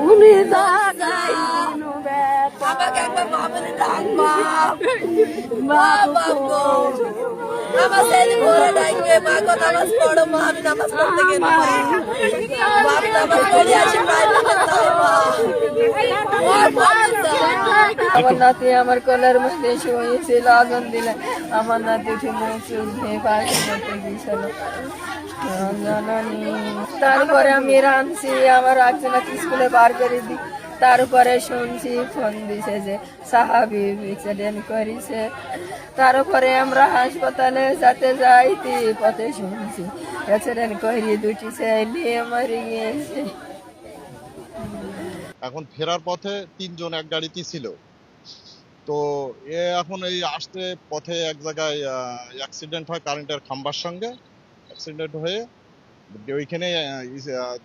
উনি জাগাই আমাকে একবার মা বলে ডাক বাবা গো আমার ছেলে ঘরে ডাকবে মা গো নামাজ পড়ো মা আমি নামাজ পড়তে গেলাম বাপ নামাজ পড়ে আসি আমার নাতি আমার কোলের মধ্যে শুয়েছিল আগুন দিলে আমার নাতি উঠে মুখ পাশে করতে গিয়েছিল তারপরে আমি রাঁধছি আমার একজন স্কুলে বার করে দিই তারপরে শুনছি ফোন দিছে যে সাহাবি অ্যাক্সিডেন্ট করেছে তারপরে আমরা হাসপাতালে যাতে যাইতি পথে শুনছি অ্যাক্সিডেন্ট করিয়ে দুটি ছেলে মরে গিয়েছে। এখন ফেরার পথে তিনজন এক গাড়িতে ছিল, তো এখন এই আসতে পথে এক জায়গায় অ্যাক্সিডেন্ট হয় কারেন্টের খাম্বার সঙ্গে। অ্যাক্সিডেন্ট হয়ে ওইখানে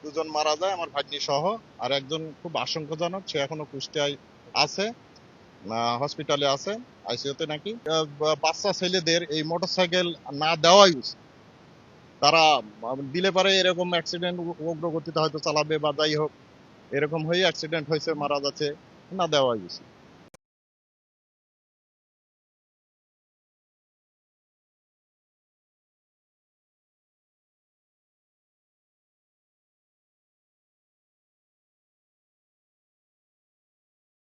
দুজন মারা যায় আমার ভাগ্নি সহ, আর একজন খুব আশঙ্কাজনক, সে এখনো কুষ্টিয়ায় আছে, হসপিটালে আছে আইসিইউতে নাকি। বাচ্চা ছেলেদের এই মোটরসাইকেল না দেওয়াই উচিত। তারা দিলে পারে এরকম অ্যাক্সিডেন্ট উগ্র গতিতে হয়তো চালাবে বা যাই হোক, এরকম হয়ে অ্যাক্সিডেন্ট হয়েছে মারা যাচ্ছে, না দেওয়াই উচিত।